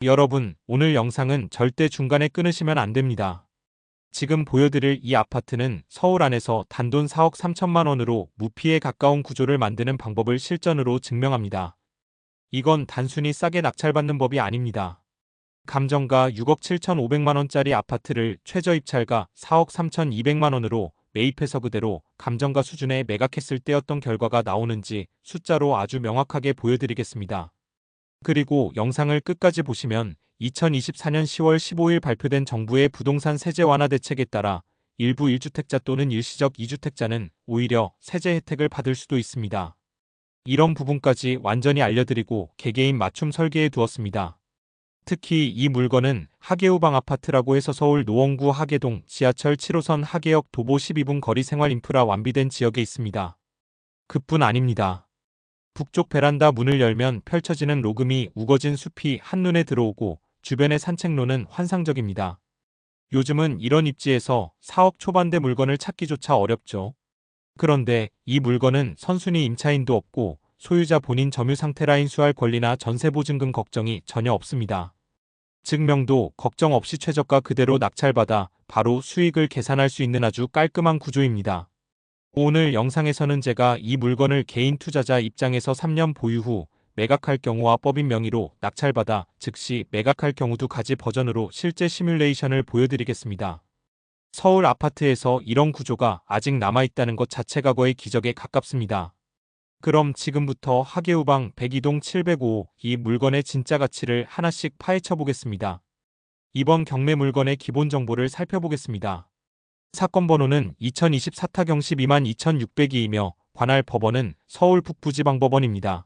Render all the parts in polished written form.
여러분, 오늘 영상은 절대 중간에 끊으시면 안 됩니다. 지금 보여드릴 이 아파트는 서울 안에서 단돈 4억 3천만 원으로 무피에 가까운 구조를 만드는 방법을 실전으로 증명합니다. 이건 단순히 싸게 낙찰받는 법이 아닙니다. 감정가 6억 7천5백만 원짜리 아파트를 최저입찰가 4억 3천2백만 원으로 매입해서 그대로 감정가 수준에 매각했을 때였던 결과가 나오는지 숫자로 아주 명확하게 보여드리겠습니다. 그리고 영상을 끝까지 보시면 2024년 10월 15일 발표된 정부의 부동산 세제 완화 대책에 따라 일부 1주택자 또는 일시적 2주택자는 오히려 세제 혜택을 받을 수도 있습니다. 이런 부분까지 완전히 알려드리고 개개인 맞춤 설계해 두었습니다. 특히 이 물건은 하계우방 아파트라고 해서 서울 노원구 하계동 지하철 7호선 하계역 도보 12분 거리 생활 인프라 완비된 지역에 있습니다. 그뿐 아닙니다. 북쪽 베란다 문을 열면 펼쳐지는 로금이 우거진 숲이 한눈에 들어오고 주변의 산책로는 환상적입니다. 요즘은 이런 입지에서 4억 초반대 물건을 찾기조차 어렵죠. 그런데 이 물건은 선순위 임차인도 없고 소유자 본인 점유 상태라 인수할 권리나 전세보증금 걱정이 전혀 없습니다. 증명도 걱정 없이 최저가 그대로 낙찰받아 바로 수익을 계산할 수 있는 아주 깔끔한 구조입니다. 오늘 영상에서는 제가 이 물건을 개인 투자자 입장에서 3년 보유 후 매각할 경우와 법인 명의로 낙찰받아 즉시 매각할 경우 두 가지 버전으로 실제 시뮬레이션을 보여드리겠습니다. 서울 아파트에서 이런 구조가 아직 남아있다는 것 자체가 거의 기적에 가깝습니다. 그럼 지금부터 하계우방 102동 705 이 물건의 진짜 가치를 하나씩 파헤쳐 보겠습니다. 이번 경매 물건의 기본 정보를 살펴보겠습니다. 사건 번호는 2024타경 1222602이며 관할 법원은 서울 북부지방법원입니다.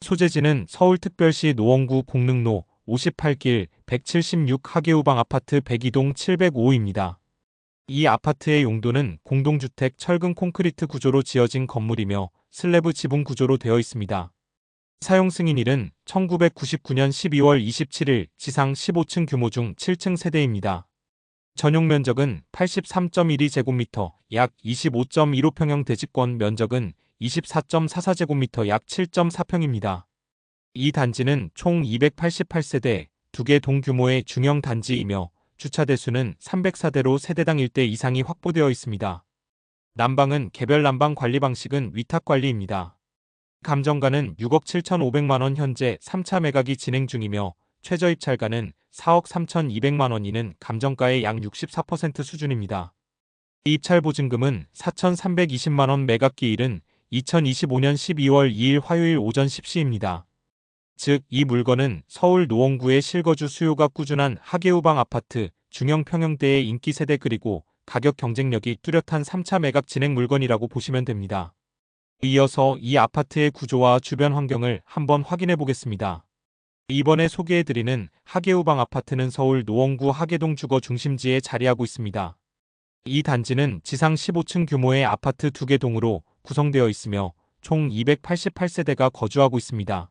소재지는 서울특별시 노원구 공릉로 58길 176 하계우방 아파트 102동 705입니다. 이 아파트의 용도는 공동주택 철근 콘크리트 구조로 지어진 건물이며 슬래브 지붕 구조로 되어 있습니다. 사용 승인일은 1999년 12월 27일 지상 15층 규모 중 7층 세대입니다. 전용 면적은 83.12제곱미터 약 25.15평형 대지권 면적은 24.44제곱미터 약 7.4평입니다. 이 단지는 총 288세대, 2개 동규모의 중형 단지이며 주차 대수는 304대로 세대당 1대 이상이 확보되어 있습니다. 난방은 개별 난방 관리 방식은 위탁 관리입니다. 감정가는 6억 7천5백만 원 현재 3차 매각이 진행 중이며 최저입찰가는 4억 3천2백만 원이는 감정가의 약 64% 수준입니다. 입찰 보증금은 4,320만 원 매각기일은 2025년 12월 2일 화요일 오전 10시입니다. 즉, 이 물건은 서울 노원구의 실거주 수요가 꾸준한 하계우방 아파트, 중형 평형대의 인기 세대 그리고 가격 경쟁력이 뚜렷한 3차 매각 진행 물건이라고 보시면 됩니다. 이어서 이 아파트의 구조와 주변 환경을 한번 확인해 보겠습니다. 이번에 소개해드리는 하계우방 아파트는 서울 노원구 하계동 주거 중심지에 자리하고 있습니다. 이 단지는 지상 15층 규모의 아파트 2개 동으로 구성되어 있으며 총 288세대가 거주하고 있습니다.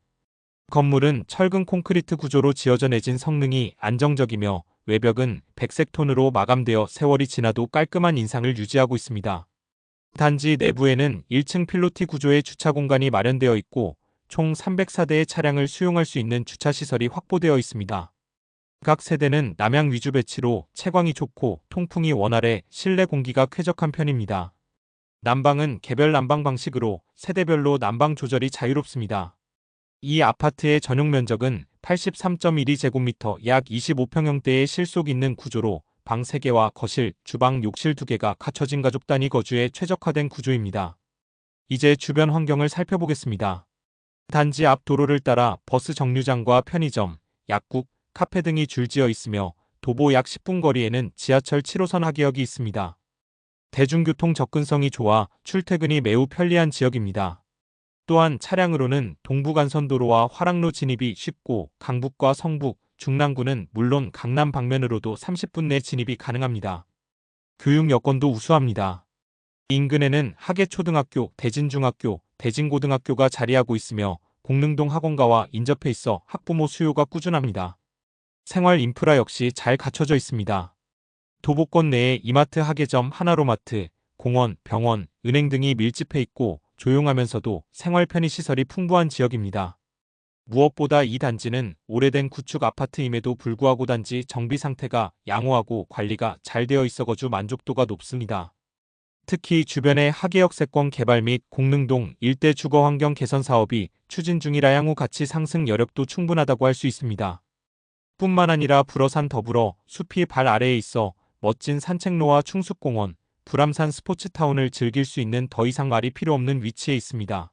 건물은 철근 콘크리트 구조로 지어져 내진 성능이 안정적이며 외벽은 백색 톤으로 마감되어 세월이 지나도 깔끔한 인상을 유지하고 있습니다. 단지 내부에는 1층 필로티 구조의 주차 공간이 마련되어 있고 총 304대의 차량을 수용할 수 있는 주차시설이 확보되어 있습니다. 각 세대는 남향 위주 배치로 채광이 좋고 통풍이 원활해 실내 공기가 쾌적한 편입니다. 난방은 개별 난방 방식으로 세대별로 난방 조절이 자유롭습니다. 이 아파트의 전용 면적은 83.12제곱미터 약 25평형대의 실속 있는 구조로 방 3개와 거실, 주방, 욕실 2개가 갖춰진 가족 단위 거주에 최적화된 구조입니다. 이제 주변 환경을 살펴보겠습니다. 단지 앞 도로를 따라 버스 정류장과 편의점, 약국, 카페 등이 줄지어 있으며 도보 약 10분 거리에는 지하철 7호선 하계역이 있습니다. 대중교통 접근성이 좋아 출퇴근이 매우 편리한 지역입니다. 또한 차량으로는 동부간선도로와 화랑로 진입이 쉽고 강북과 성북, 중랑구는 물론 강남 방면으로도 30분 내 진입이 가능합니다. 교육 여건도 우수합니다. 인근에는 하계초등학교, 대진중학교, 대진고등학교가 자리하고 있으며 공릉동 학원가와 인접해 있어 학부모 수요가 꾸준합니다. 생활 인프라 역시 잘 갖춰져 있습니다. 도보권 내에 이마트 하계점 하나로마트, 공원, 병원, 은행 등이 밀집해 있고 조용하면서도 생활 편의 시설이 풍부한 지역입니다. 무엇보다 이 단지는 오래된 구축 아파트임에도 불구하고 단지 정비 상태가 양호하고 관리가 잘 되어 있어거주 만족도가 높습니다. 특히 주변의 하계역세권 개발 및 공릉동 일대 주거환경 개선 사업이 추진 중이라 향후 가치 상승 여력도 충분하다고 할 수 있습니다. 뿐만 아니라 불어산 더불어 숲이 발 아래에 있어 멋진 산책로와 충숲공원, 불암산 스포츠타운을 즐길 수 있는 더 이상 말이 필요 없는 위치에 있습니다.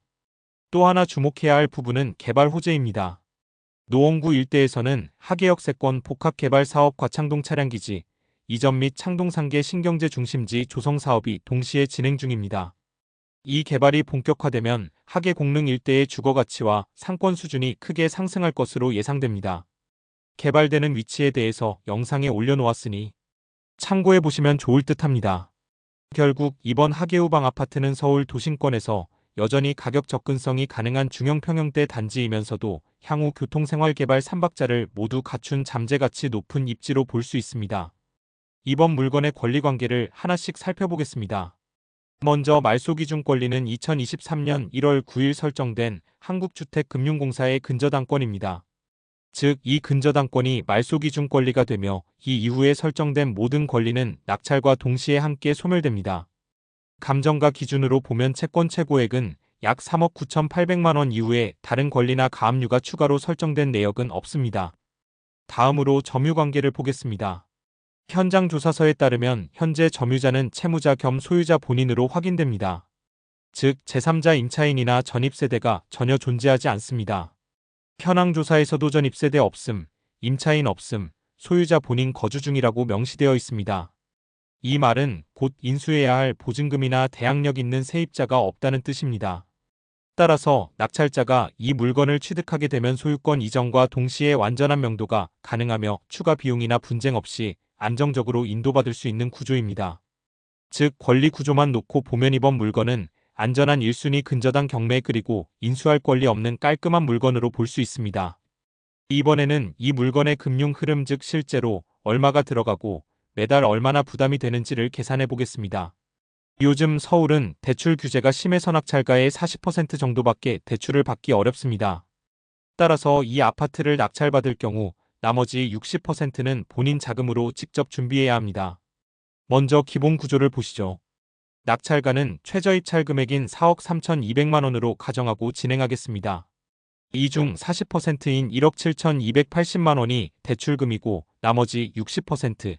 또 하나 주목해야 할 부분은 개발 호재입니다. 노원구 일대에서는 하계역세권 복합개발사업 과창동 차량기지, 이전 및 창동상계 신경제 중심지 조성 사업이 동시에 진행 중입니다. 이 개발이 본격화되면 하계 공릉 일대의 주거가치와 상권 수준이 크게 상승할 것으로 예상됩니다. 개발되는 위치에 대해서 영상에 올려놓았으니 참고해보시면 좋을 듯합니다. 결국 이번 하계우방 아파트는 서울 도심권에서 여전히 가격 접근성이 가능한 중형 평형대 단지이면서도 향후 교통생활개발 3박자를 모두 갖춘 잠재가치 높은 입지로 볼 수 있습니다. 이번 물건의 권리관계를 하나씩 살펴보겠습니다. 먼저 말소기준 권리는 2023년 1월 9일 설정된 한국주택금융공사의 근저당권입니다. 즉, 이 근저당권이 말소기준 권리가 되며 이 이후에 설정된 모든 권리는 낙찰과 동시에 함께 소멸됩니다. 감정가 기준으로 보면 채권 최고액은 약 3억 9,800만 원 이후에 다른 권리나 가압류가 추가로 설정된 내역은 없습니다. 다음으로 점유관계를 보겠습니다. 현장 조사서에 따르면 현재 점유자는 채무자 겸 소유자 본인으로 확인됩니다. 즉, 제3자 임차인이나 전입세대가 전혀 존재하지 않습니다. 현황조사에서도 전입세대 없음, 임차인 없음, 소유자 본인 거주 중이라고 명시되어 있습니다. 이 말은 곧 인수해야 할 보증금이나 대항력 있는 세입자가 없다는 뜻입니다. 따라서 낙찰자가 이 물건을 취득하게 되면 소유권 이전과 동시에 완전한 명도가 가능하며 추가 비용이나 분쟁 없이 안정적으로 인도받을 수 있는 구조입니다. 즉, 권리 구조만 놓고 보면 이번 물건은 안전한 1순위 근저당 경매 그리고 인수할 권리 없는 깔끔한 물건으로 볼 수 있습니다. 이번에는 이 물건의 금융 흐름, 즉 실제로 얼마가 들어가고 매달 얼마나 부담이 되는지를 계산해 보겠습니다. 요즘 서울은 대출 규제가 심해서 낙찰가의 40% 정도밖에 대출을 받기 어렵습니다. 따라서 이 아파트를 낙찰받을 경우 나머지 60%는 본인 자금으로 직접 준비해야 합니다. 먼저 기본 구조를 보시죠. 낙찰가는 최저입찰 금액인 4억 3,200만 원으로 가정하고 진행하겠습니다. 이 중 40%인 1억 7,280만 원이 대출금이고 나머지 60%,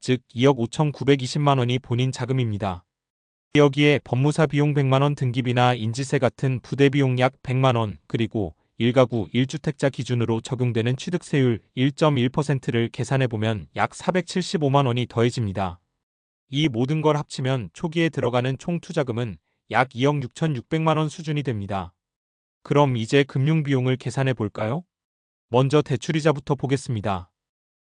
즉 2억 5,920만 원이 본인 자금입니다. 여기에 법무사 비용 100만 원, 등기비나 인지세 같은 부대 비용 약 100만 원, 그리고 1가구 1주택자 기준으로 적용되는 취득세율 1.1%를 계산해보면 약 475만 원이 더해집니다. 이 모든 걸 합치면 초기에 들어가는 총 투자금은 약 2억 6,600만 원 수준이 됩니다. 그럼 이제 금융비용을 계산해 볼까요? 먼저 대출이자부터 보겠습니다.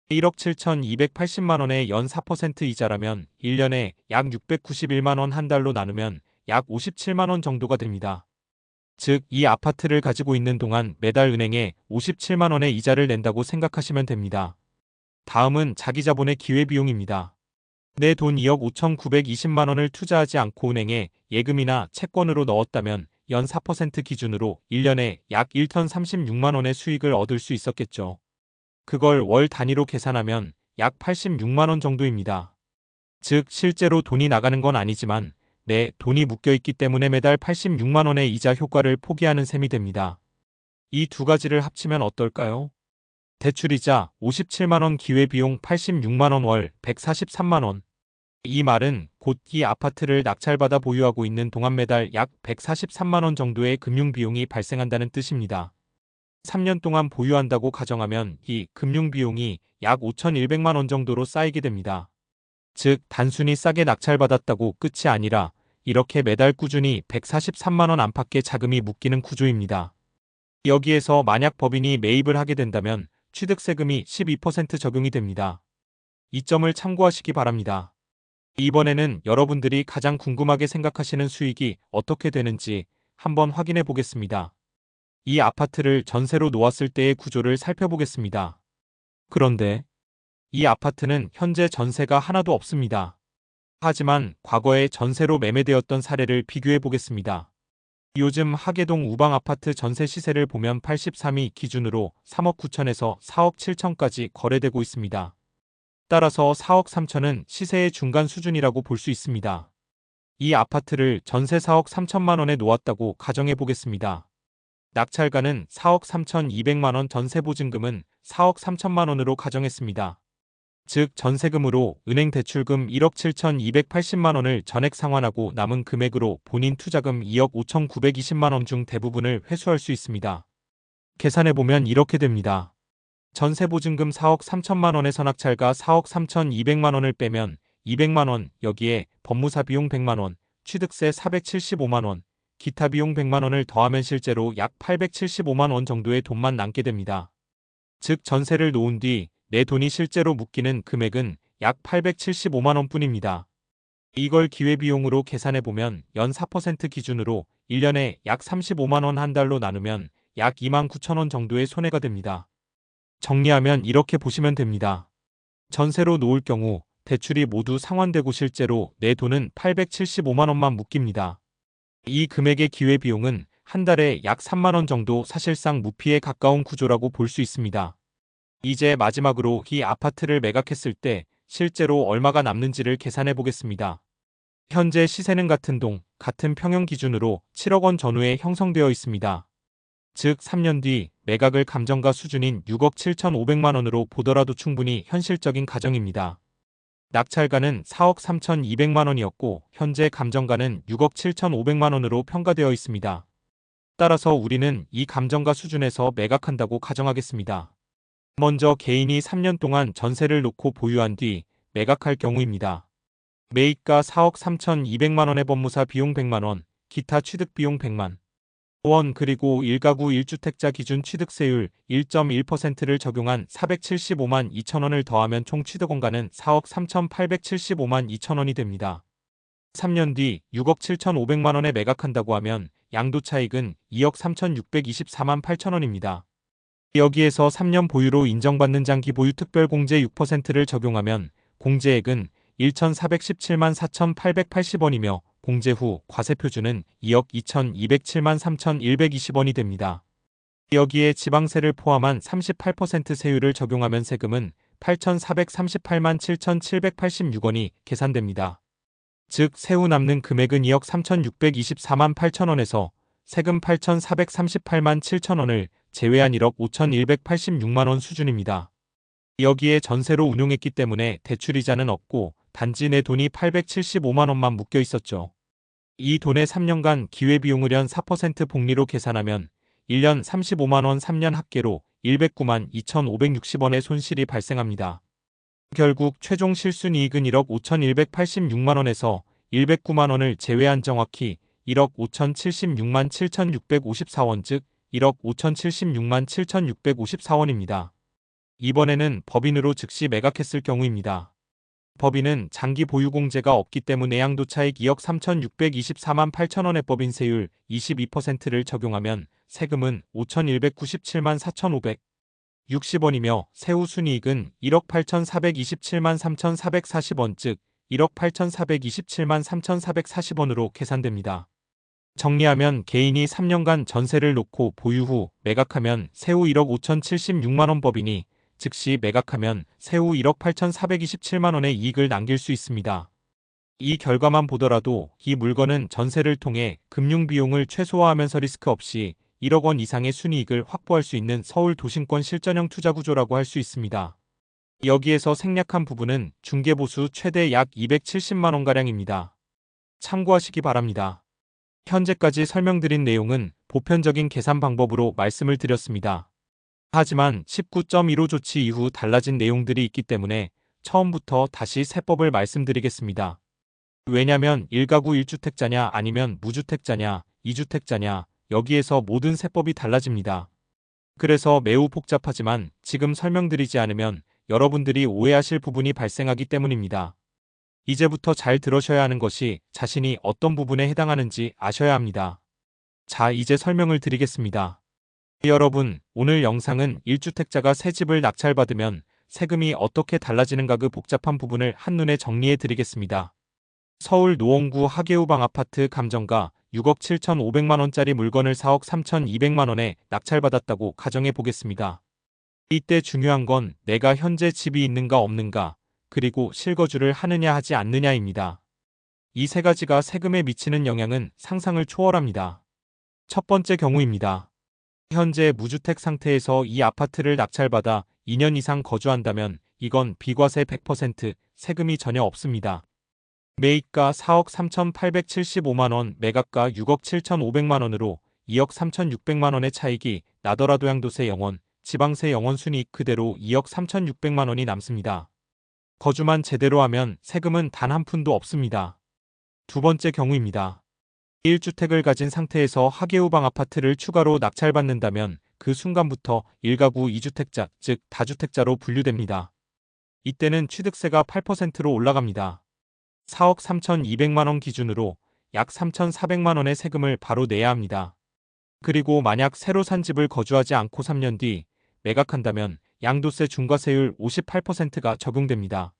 1억 7,280만 원의 연 4% 이자라면 1년에 약 691만 원, 한 달로 나누면 약 57만 원 정도가 됩니다. 즉, 이 아파트를 가지고 있는 동안 매달 은행에 57만 원의 이자를 낸다고 생각하시면 됩니다. 다음은 자기자본의 기회비용입니다. 내 돈 2억 5,920만 원을 투자하지 않고 은행에 예금이나 채권으로 넣었다면 연 4% 기준으로 1년에 약 1,036만 원의 수익을 얻을 수 있었겠죠. 그걸 월 단위로 계산하면 약 86만 원 정도입니다. 즉, 실제로 돈이 나가는 건 아니지만 내 돈이 묶여있기 때문에 매달 86만 원의 이자 효과를 포기하는 셈이 됩니다. 이 두 가지를 합치면 어떨까요? 대출이자 57만 원, 기회비용 86만 원, 월 143만 원. 이 말은 곧 이 아파트를 낙찰받아 보유하고 있는 동안 매달 약 143만 원 정도의 금융비용이 발생한다는 뜻입니다. 3년 동안 보유한다고 가정하면 이 금융비용이 약 5,100만 원 정도로 쌓이게 됩니다. 즉, 단순히 싸게 낙찰받았다고 끝이 아니라 이렇게 매달 꾸준히 143만 원 안팎의 자금이 묶이는 구조입니다. 여기에서 만약 법인이 매입을 하게 된다면 취득세금이 12% 적용이 됩니다. 이 점을 참고하시기 바랍니다. 이번에는 여러분들이 가장 궁금하게 생각하시는 수익이 어떻게 되는지 한번 확인해 보겠습니다. 이 아파트를 전세로 놓았을 때의 구조를 살펴보겠습니다. 그런데 이 아파트는 현재 전세가 하나도 없습니다. 하지만 과거에 전세로 매매되었던 사례를 비교해 보겠습니다. 요즘 하계동 우방 아파트 전세 시세를 보면 83위 기준으로 3억 9천에서 4억 7천까지 거래되고 있습니다. 따라서 4억 3천은 시세의 중간 수준이라고 볼 수 있습니다. 이 아파트를 전세 4억 3천만 원에 놓았다고 가정해 보겠습니다. 낙찰가는 4억 3천2백만 원, 전세 보증금은 4억 3천만 원으로 가정했습니다. 즉 전세금으로 은행 대출금 1억 7천2백팔십만 원을 전액 상환하고 남은 금액으로 본인 투자금 2억 5천9백이십만 원 중 대부분을 회수할 수 있습니다. 계산해보면 이렇게 됩니다. 전세 보증금 4억 3천만 원에서 낙찰가 4억 3천2백만 원을 빼면 200만 원, 여기에 법무사 비용 100만 원, 취득세 475만 원, 기타 비용 100만 원을 더하면 실제로 약 875만 원 정도의 돈만 남게 됩니다. 즉 전세를 놓은 뒤 내 돈이 실제로 묶이는 금액은 약 875만 원 뿐입니다. 이걸 기회비용으로 계산해보면 연 4% 기준으로 1년에 약 35만 원, 한 달로 나누면 약 2만 9천 원 정도의 손해가 됩니다. 정리하면 이렇게 보시면 됩니다. 전세로 놓을 경우 대출이 모두 상환되고 실제로 내 돈은 875만 원만 묶입니다. 이 금액의 기회비용은 한 달에 약 3만 원 정도, 사실상 무피에 가까운 구조라고 볼 수 있습니다. 이제 마지막으로 이 아파트를 매각했을 때 실제로 얼마가 남는지를 계산해 보겠습니다. 현재 시세는 같은 동, 같은 평형 기준으로 7억 원 전후에 형성되어 있습니다. 즉 3년 뒤 매각을 감정가 수준인 6억 7천5백만 원으로 보더라도 충분히 현실적인 가정입니다. 낙찰가는 4억 3천2백만 원이었고 현재 감정가는 6억 7천5백만 원으로 평가되어 있습니다. 따라서 우리는 이 감정가 수준에서 매각한다고 가정하겠습니다. 먼저 개인이 3년 동안 전세를 놓고 보유한 뒤 매각할 경우입니다. 매입가 4억 3천2백만 원에 법무사 비용 100만 원, 기타 취득 비용 100만 원, 그리고 1가구 1주택자 기준 취득세율 1.1%를 적용한 475만 2천 원을 더하면 총 취득원가는 4억 3천875만 2천 원이 됩니다. 3년 뒤 6억 7천5백만 원에 매각한다고 하면 양도차익은 2억 3천624만 8천 원입니다. 여기에서 3년 보유로 인정받는 장기 보유 특별공제 6%를 적용하면 공제액은 1,417만 4,880원이며 공제 후 과세표준은 2억 2,207만 3,120원이 됩니다. 여기에 지방세를 포함한 38% 세율을 적용하면 세금은 8,438만 7,786원이 계산됩니다. 즉 세후 남는 금액은 2억 3,624만 8천원에서 세금 8,438만 7천원을 제외한 1억 5,186만 원 수준입니다. 여기에 전세로 운용했기 때문에 대출이자는 없고 단지 내 돈이 875만 원만 묶여 있었죠. 이 돈의 3년간 기회비용을 연 4% 복리로 계산하면 1년 35만 원, 3년 합계로 109만 2,560원의 손실이 발생합니다. 결국 최종 실순이익은 1억 5,186만 원에서 109만 원을 제외한 정확히 1억 5,076만 7,654원, 즉 1억 5,076만 7,654원입니다. 이번에는 법인으로 즉시 매각했을 경우입니다. 법인은 장기 보유 공제가 없기 때문에 양도차익 2억 3,624만 8천원의 법인세율 22%를 적용하면 세금은 5,197만 4,560원이며 세후 순이익은 1억 8,427만 3,440원, 즉 1억 8,427만 3,440원으로 계산됩니다. 정리하면 개인이 3년간 전세를 놓고 보유 후 매각하면 세후 1억 5,076만 원, 법인이 즉시 매각하면 세후 1억 8,427만 원의 이익을 남길 수 있습니다. 이 결과만 보더라도 이 물건은 전세를 통해 금융비용을 최소화하면서 리스크 없이 1억 원 이상의 순이익을 확보할 수 있는 서울 도심권 실전형 투자구조라고 할 수 있습니다. 여기에서 생략한 부분은 중개보수 최대 약 270만 원가량입니다. 참고하시기 바랍니다. 현재까지 설명드린 내용은 보편적인 계산 방법으로 말씀을 드렸습니다. 하지만 19.15 조치 이후 달라진 내용들이 있기 때문에 처음부터 다시 세법을 말씀드리겠습니다. 왜냐면 1가구 1주택자냐 아니면 무주택자냐 2주택자냐 여기에서 모든 세법이 달라집니다. 그래서 매우 복잡하지만 지금 설명드리지 않으면 여러분들이 오해하실 부분이 발생하기 때문입니다. 이제부터 잘 들으셔야 하는 것이 자신이 어떤 부분에 해당하는지 아셔야 합니다. 자, 이제 설명을 드리겠습니다. 여러분, 오늘 영상은 1주택자가 새 집을 낙찰받으면 세금이 어떻게 달라지는가 그 복잡한 부분을 한눈에 정리해 드리겠습니다. 서울 노원구 하계우방 아파트 감정가 6억 7,500만 원짜리 물건을 4억 3,200만 원에 낙찰받았다고 가정해 보겠습니다. 이때 중요한 건 내가 현재 집이 있는가 없는가, 그리고 실거주를 하느냐 하지 않느냐입니다. 이 세 가지가 세금에 미치는 영향은 상상을 초월합니다. 첫 번째 경우입니다. 현재 무주택 상태에서 이 아파트를 낙찰받아 2년 이상 거주한다면 이건 비과세 100%, 세금이 전혀 없습니다. 매입가 4억 3,875만 원, 매각가 6억 7,500만 원으로 2억 3,600만 원의 차익이 나더라도 양도세 0원, 지방세 0원 순이익 그대로 2억 3,600만 원이 남습니다. 거주만 제대로 하면 세금은 단 한 푼도 없습니다. 두 번째 경우입니다. 1주택을 가진 상태에서 하계우방 아파트를 추가로 낙찰받는다면 그 순간부터 1가구 2주택자, 즉 다주택자로 분류됩니다. 이때는 취득세가 8%로 올라갑니다. 4억 3,200만 원 기준으로 약 3,400만 원의 세금을 바로 내야 합니다. 그리고 만약 새로 산 집을 거주하지 않고 3년 뒤 매각한다면 양도세 중과세율 58%가 적용됩니다.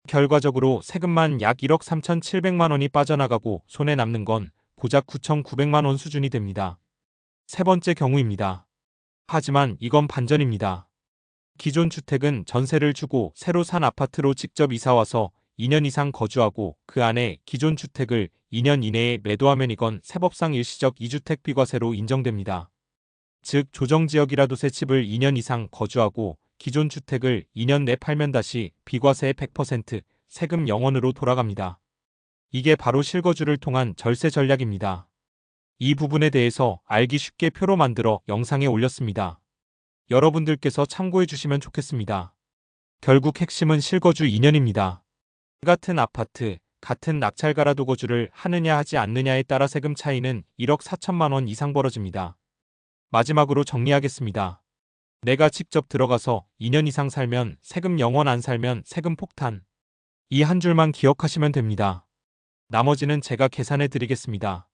결과적으로 세금만 약 1억 3,700만 원이 빠져나가고 손에 남는 건 고작 9,900만 원 수준이 됩니다. 세 번째 경우입니다. 하지만 이건 반전입니다. 기존 주택은 전세를 주고 새로 산 아파트로 직접 이사와서 2년 이상 거주하고 그 안에 기존 주택을 2년 이내에 매도하면 이건 세법상 일시적 2주택 비과세로 인정됩니다. 즉 조정지역이라도 새 집을 2년 이상 거주하고 기존 주택을 2년 내 팔면 다시 비과세 100%, 세금 0원으로 돌아갑니다. 이게 바로 실거주를 통한 절세 전략입니다. 이 부분에 대해서 알기 쉽게 표로 만들어 영상에 올렸습니다. 여러분들께서 참고해 주시면 좋겠습니다. 결국 핵심은 실거주 2년입니다. 같은 아파트, 같은 낙찰가라도 거주를 하느냐 하지 않느냐에 따라 세금 차이는 1억 4천만 원 이상 벌어집니다. 마지막으로 정리하겠습니다. 내가 직접 들어가서 2년 이상 살면 세금 0원, 안 살면 세금 폭탄. 이 한 줄만 기억하시면 됩니다. 나머지는 제가 계산해 드리겠습니다.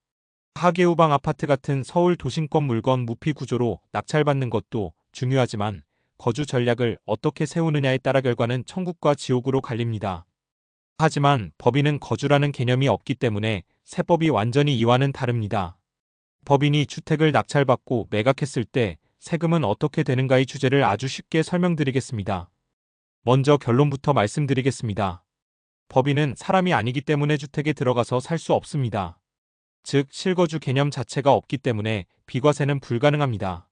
하계우방 아파트 같은 서울 도심권 물건 무피 구조로 낙찰받는 것도 중요하지만 거주 전략을 어떻게 세우느냐에 따라 결과는 천국과 지옥으로 갈립니다. 하지만 법인은 거주라는 개념이 없기 때문에 세법이 완전히 이와는 다릅니다. 법인이 주택을 낙찰받고 매각했을 때 세금은 어떻게 되는가의 주제를 아주 쉽게 설명드리겠습니다. 먼저 결론부터 말씀드리겠습니다. 법인은 사람이 아니기 때문에 주택에 들어가서 살 수 없습니다. 즉 실거주 개념 자체가 없기 때문에 비과세는 불가능합니다.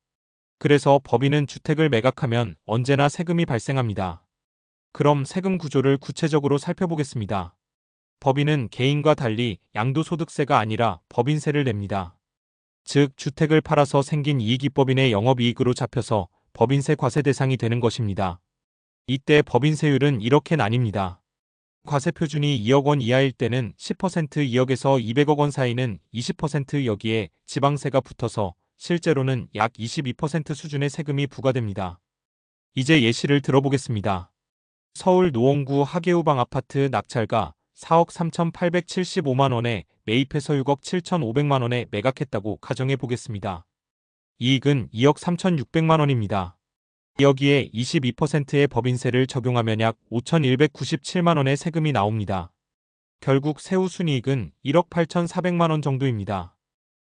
그래서 법인은 주택을 매각하면 언제나 세금이 발생합니다. 그럼 세금 구조를 구체적으로 살펴보겠습니다. 법인은 개인과 달리 양도소득세가 아니라 법인세를 냅니다. 즉 주택을 팔아서 생긴 이익이 법인의 영업이익으로 잡혀서 법인세 과세 대상이 되는 것입니다. 이때 법인세율은 이렇게 나뉩니다. 과세표준이 2억 원 이하일 때는 10%, 2억에서 200억 원 사이는 20%, 여기에 지방세가 붙어서 실제로는 약 22% 수준의 세금이 부과됩니다. 이제 예시를 들어보겠습니다. 서울 노원구 하계우방 아파트 낙찰가 4억 3,875만 원에 매입해서 6억 7,500만 원에 매각했다고 가정해 보겠습니다. 이익은 2억 3,600만 원입니다. 여기에 22%의 법인세를 적용하면 약 5,197만 원의 세금이 나옵니다. 결국 세후순이익은 1억 8,400만 원 정도입니다.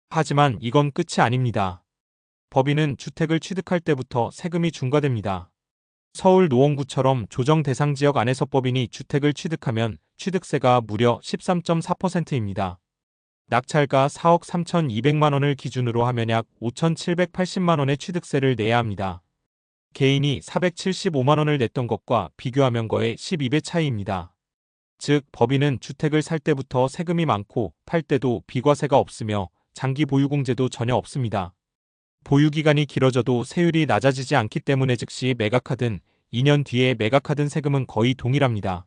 하지만 이건 끝이 아닙니다. 법인은 주택을 취득할 때부터 세금이 중과됩니다. 서울 노원구처럼 조정 대상 지역 안에서 법인이 주택을 취득하면 취득세가 무려 13.4%입니다. 낙찰가 4억 3,200만 원을 기준으로 하면 약 5,780만 원의 취득세를 내야 합니다. 개인이 475만 원을 냈던 것과 비교하면 거의 12배 차이입니다. 즉 법인은 주택을 살 때부터 세금이 많고 팔 때도 비과세가 없으며 장기 보유공제도 전혀 없습니다. 보유기간이 길어져도 세율이 낮아지지 않기 때문에 즉시 매각하든 2년 뒤에 매각하든 세금은 거의 동일합니다.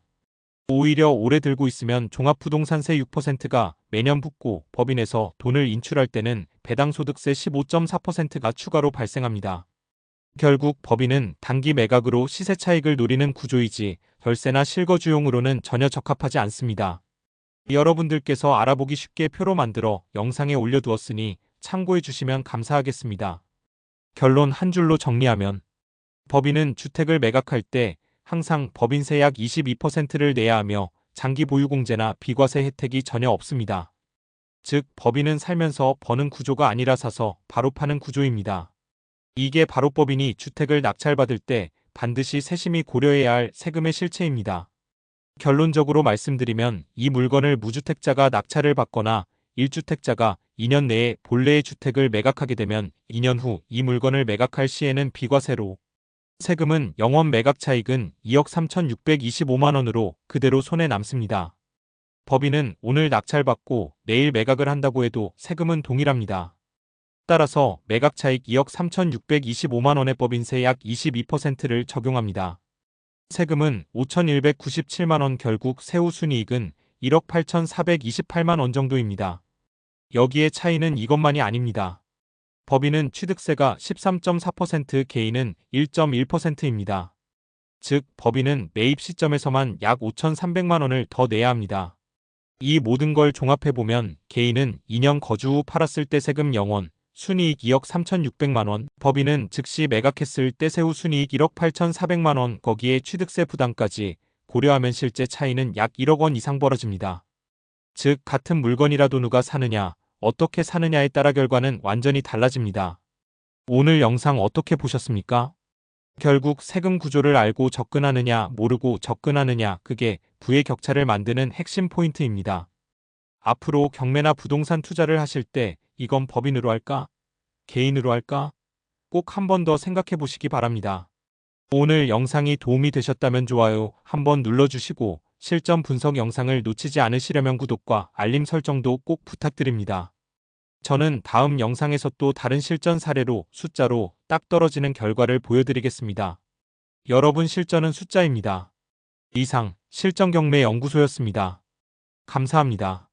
오히려 오래 들고 있으면 종합부동산세 6%가 매년 붙고 법인에서 돈을 인출할 때는 배당소득세 15.4%가 추가로 발생합니다. 결국 법인은 단기 매각으로 시세 차익을 노리는 구조이지 절세나 실거주용으로는 전혀 적합하지 않습니다. 여러분들께서 알아보기 쉽게 표로 만들어 영상에 올려두었으니 참고해 주시면 감사하겠습니다. 결론 한 줄로 정리하면 법인은 주택을 매각할 때 항상 법인세 약 22%를 내야 하며 장기 보유공제나 비과세 혜택이 전혀 없습니다. 즉, 법인은 살면서 버는 구조가 아니라 사서 바로 파는 구조입니다. 이게 바로 법인이 주택을 낙찰받을 때 반드시 세심히 고려해야 할 세금의 실체입니다. 결론적으로 말씀드리면 이 물건을 무주택자가 낙찰을 받거나 1주택자가 2년 내에 본래의 주택을 매각하게 되면 2년 후 이 물건을 매각할 시에는 비과세로 세금은 영업 매각 차익은 2억 3,625만 원으로 그대로 손에 남습니다. 법인은 오늘 낙찰받고 내일 매각을 한다고 해도 세금은 동일합니다. 따라서 매각 차익 2억 3,625만 원의 법인세 약 22%를 적용합니다. 세금은 5,197만 원, 결국 세후순이익은 1억 8,428만 원 정도입니다. 여기에 차이는 이것만이 아닙니다. 법인은 취득세가 13.4%, 개인은 1.1%입니다. 즉, 법인은 매입 시점에서만 약 5,300만 원을 더 내야 합니다. 이 모든 걸 종합해보면 개인은 2년 거주 후 팔았을 때 세금 0원, 순이익 2억 3,600만 원, 법인은 즉시 매각했을 때 세후 순이익 1억 8,400만 원, 거기에 취득세 부담까지 고려하면 실제 차이는 약 1억 원 이상 벌어집니다. 즉, 같은 물건이라도 누가 사느냐, 어떻게 사느냐에 따라 결과는 완전히 달라집니다. 오늘 영상 어떻게 보셨습니까? 결국 세금 구조를 알고 접근하느냐, 모르고 접근하느냐, 그게 부의 격차를 만드는 핵심 포인트입니다. 앞으로 경매나 부동산 투자를 하실 때 이건 법인으로 할까? 개인으로 할까? 꼭 한 번 더 생각해 보시기 바랍니다. 오늘 영상이 도움이 되셨다면 좋아요 한번 눌러주시고 실전 분석 영상을 놓치지 않으시려면 구독과 알림 설정도 꼭 부탁드립니다. 저는 다음 영상에서 또 다른 실전 사례로 숫자로 딱 떨어지는 결과를 보여드리겠습니다. 여러분, 실전은 숫자입니다. 이상 실전경매연구소였습니다. 감사합니다.